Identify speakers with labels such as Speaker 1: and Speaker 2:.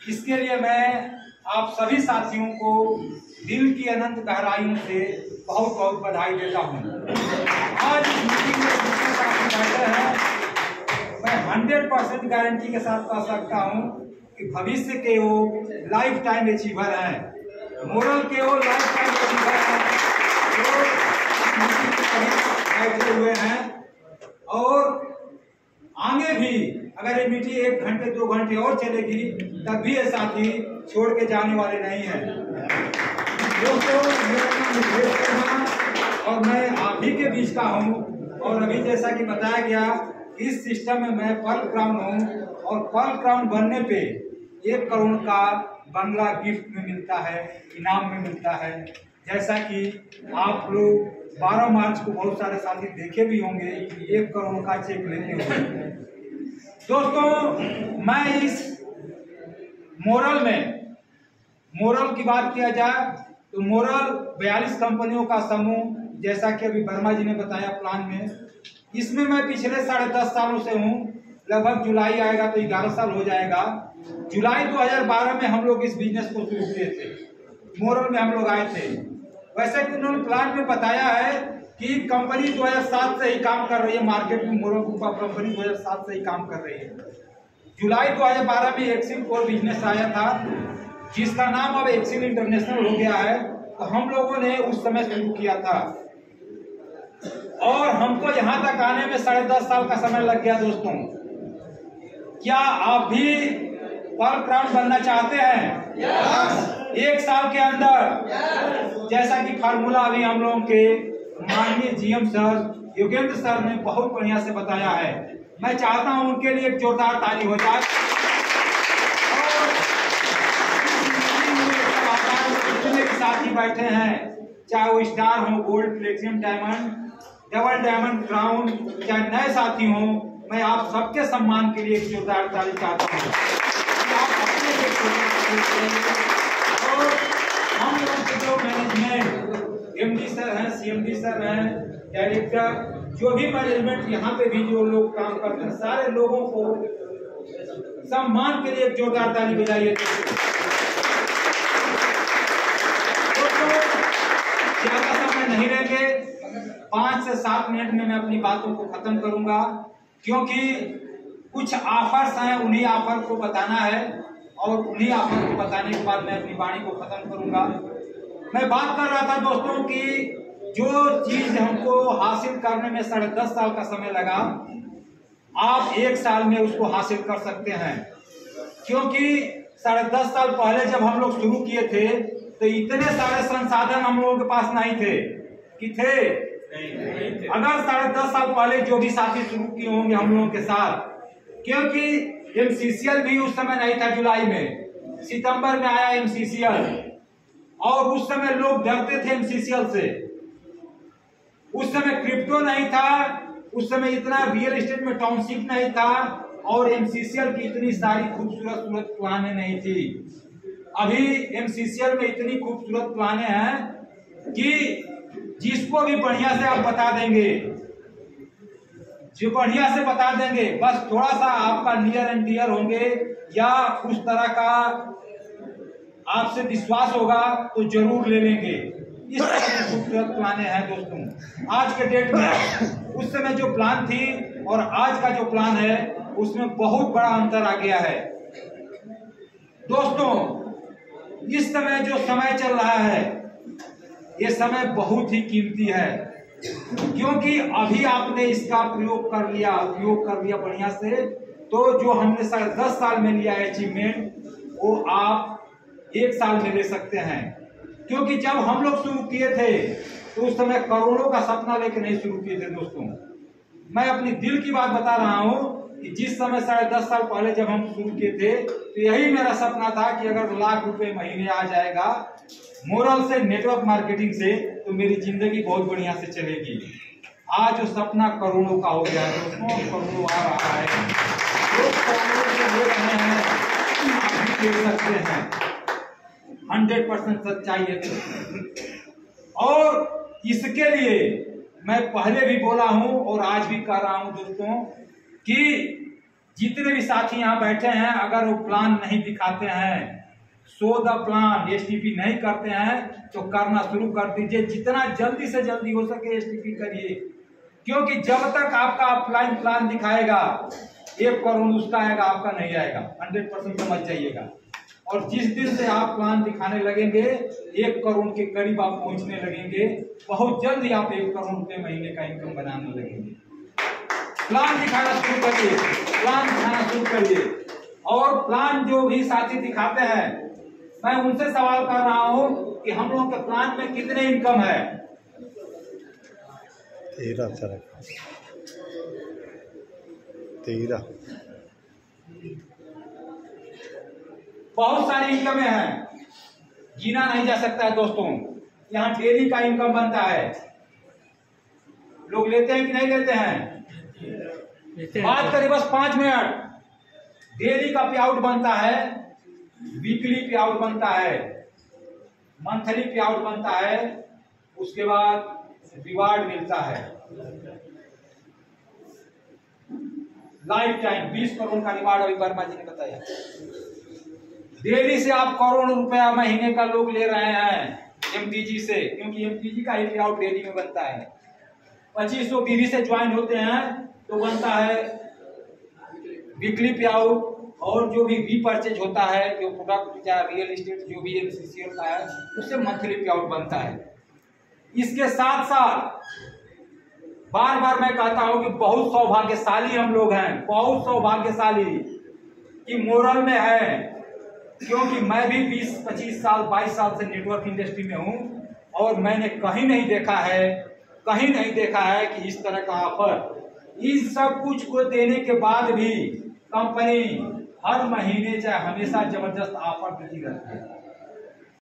Speaker 1: इसके लिए मैं आप सभी साथियों को दिल की अनंत गहराइयों से बहुत बहुत बधाई देता हूँ। आज इस मीटिंग में जितने साथी बैठे हैं, मैं 100% गारंटी के साथ कह सकता हूँ कि भविष्य के वो लाइफ टाइम अचीवर हैं, मोरल के वो लाइफ टाइम अचीवर हैं जो बैठे हुए हैं। और आगे भी अगर ये मीटिंग 1 घंटे 2 घंटे और चलेगी तब भी ये साथी छोड़ के जाने वाले नहीं हैं। दोस्तों, मेरा नाम मुकेश शर्मा और मैं आप ही के बीच का हूँ। और अभी जैसा कि बताया गया, इस सिस्टम में मैं पर्ल क्राउन हूँ और पर्ल क्राउन बनने पे 1 करोड़ का बंगला गिफ्ट में मिलता है, इनाम में मिलता है। जैसा कि आप लोग 12 मार्च को बहुत सारे साथी देखे भी होंगे 1 करोड़ का चेक लेते हुए। दोस्तों, मैं इस मोरल की बात किया जाए तो मोरल 42 कंपनियों का समूह, जैसा कि अभी वर्मा जी ने बताया प्लान में, इसमें मैं पिछले 10.5 सालों से हूँ। लगभग जुलाई आएगा तो 11 साल हो जाएगा। जुलाई 2012 में हम लोग इस बिजनेस को शुरू किए थे, मोरल में हम लोग आए थे। वैसे कि उन्होंने प्लान में बताया है कि कंपनी 2007 से ही काम कर रही है, मार्केट में मोरल ग्रुप ऑफ कंपनी 2007 से ही काम कर रही है। जुलाई 2012 में एक्सिल कोर बिजनेस आया था, जिसका नाम अब एक्सिल इंटरनेशनल हो गया है। तो हम लोगों ने उस समय शुरू किया था और हमको यहाँ तक आने में 10.5 साल का समय लग गया। दोस्तों, क्या आप भी पर्ल क्राउन बनना चाहते हैं? yes! 1 साल के अंदर जैसा कि फार्मूला अभी हम लोगों के माननीय जीएम सर योगेंद्र सर ने बहुत बढ़िया से बताया है। मैं चाहता हूं उनके लिए एक जोरदार ताली हो जाए। जितने भी साथी बैठे हैं, चाहे वो स्टार हो, gold, platinum, diamond, double diamond, crown, चाहे नए साथी हो, मैं आप सबके सम्मान के लिए एक जोरदार ताली चाहता हूँ। और हम लोग के जो मैनेजमेंट एमडी सर हैं, सीएमडी सर हैं, डायरेक्टर, जो भी मैनेजमेंट यहाँ पे भी जो लोग काम करते हैं, सारे लोगों को सम्मान के लिए एक जोरदार ताली बजाइए। ज्यादा समय नहीं लेंगे, 5 से 7 मिनट में मैं अपनी बातों को खत्म करूंगा, क्योंकि कुछ ऑफर्स हैं, उन्हीं ऑफर को बताना है और उन्हीं ऑफर को बताने के बाद मैं अपनी वाणी को खत्म करूंगा। मैं बात कर रहा था दोस्तों कि जो चीज हमको हासिल करने में 10.5 साल का समय लगा, आप 1 साल में उसको हासिल कर सकते हैं। क्योंकि 10.5 साल पहले जब हम लोग शुरू किए थे तो इतने सारे संसाधन हम लोगों के पास नहीं थे कि थे। अगर 10.5 साल पहले जो भी साथी शुरू किए होंगे हम लोगों के साथ, क्योंकि एमसीसीएल भी उस समय नहीं था। जुलाई में, सितंबर में आया एमसीसीएल और उस समय लोग डरते थे एमसीसीएल से। उस समय क्रिप्टो नहीं था, उस समय इतना रियल एस्टेट में टाउनशिप नहीं था और एमसीसीएल की इतनी सारी खूबसूरत प्लानें नहीं थी। अभी एमसीसीएल में इतनी खूबसूरत प्लानें हैं कि जिसको भी बढ़िया से आप बता देंगे, जो बढ़िया से बता देंगे, बस थोड़ा सा आपका नियर एंड डियर होंगे या उस तरह का आपसे विश्वास होगा तो जरूर ले लेंगे। इस तरह की खूबसूरत प्लानें हैं दोस्तों आज के डेट में। उस समय जो प्लान थी और आज का जो प्लान है उसमें बहुत बड़ा अंतर आ गया है। दोस्तों, इस समय जो समय चल रहा है, ये समय बहुत ही कीमती है, क्योंकि अभी आपने इसका प्रयोग कर लिया, उपयोग कर लिया बढ़िया से, तो जो हमने 10.5 साल में लिया है अचीवमेंट, वो आप 1 साल में ले सकते हैं। क्योंकि जब हम लोग शुरू किए थे तो उस समय करोड़ों का सपना लेके नहीं शुरू किए थे। दोस्तों, मैं अपनी दिल की बात बता रहा हूँ कि जिस समय 10.5 साल पहले जब हम शुरू किए थे तो यही मेरा सपना था कि अगर लाख रुपए महीने आ जाएगा मोरल से, नेटवर्क मार्केटिंग से, तो मेरी जिंदगी बहुत बढ़िया से चलेगी। आज वो सपना करोड़ों का हो गया है दोस्तों, करोड़ों आ रहा है, लोग करोड़ों से ले रहे हैं, आप भी देख सकते हैं। 100% सच्चाई है। और इसके लिए मैं पहले भी बोला हूं और आज भी कह रहा हूं दोस्तों कि जितने भी साथी यहाँ बैठे हैं, अगर वो प्लान नहीं दिखाते हैं, शो द प्लान, एसटीपी नहीं करते हैं, तो करना शुरू कर दीजिए। जितना जल्दी से जल्दी हो सके एसटीपी करिए, क्योंकि जब तक आपका ऑफलाइन प्लान दिखाएगा 1 करोड़ उसका आएगा, आपका नहीं आएगा। 100% समझ जाइएगा। और जिस दिन से आप प्लान दिखाने लगेंगे 1 करोड़ के करीब आप पहुंचने लगेंगे, बहुत जल्द ही आप 1 करोड़ रुपए महीने का इनकम बनाने लगेंगे। प्लान दिखाना शुरू करिए, प्लान दिखाना शुरू करिए। और प्लान जो भी साथी दिखाते हैं, मैं उनसे सवाल कर रहा हूं कि हम लोगों के प्लान में कितने इनकम है?
Speaker 2: 13
Speaker 1: बहुत सारी इनकमें हैं, गिना नहीं जा सकता है दोस्तों। यहाँ डेली का इनकम बनता है, लोग लेते हैं कि नहीं लेते हैं? बात करें बस 5 मिनट। डेली का पे आउट बनता है, वीकली पे आउट बनता है, मंथली पे आउट बनता है, उसके बाद रिवार्ड मिलता है। लाइफ टाइम 20 करोड़ का रिवार्ड अभी वर्मा जी ने बताया। डेली से आप करोड़ रुपया महीने का लोग ले रहे हैं एमटीजी से, क्योंकि एमटीजी का ही पे आउट डेली में बनता है। 2500 बीवी से ज्वाइन होते हैं तो बनता है वीकली पे आउट। और जो भी वी परचेज होता है, जो प्रोडक्ट या रियल एस्टेट जो भी एमसीसी होता है, उससे मंथली पे आउट बनता है। इसके साथ साथ बार बार मैं कहता हूं कि बहुत सौभाग्यशाली हम लोग हैं, बहुत सौभाग्यशाली कि मोरल में है, क्योंकि मैं भी 20-25 साल 22 साल से नेटवर्क इंडस्ट्री में हूं और मैंने कहीं नहीं देखा है कि इस तरह का ऑफर। इस सब कुछ को देने के बाद भी कंपनी हर महीने चाहे हमेशा जबरदस्त ऑफर देती रहती है।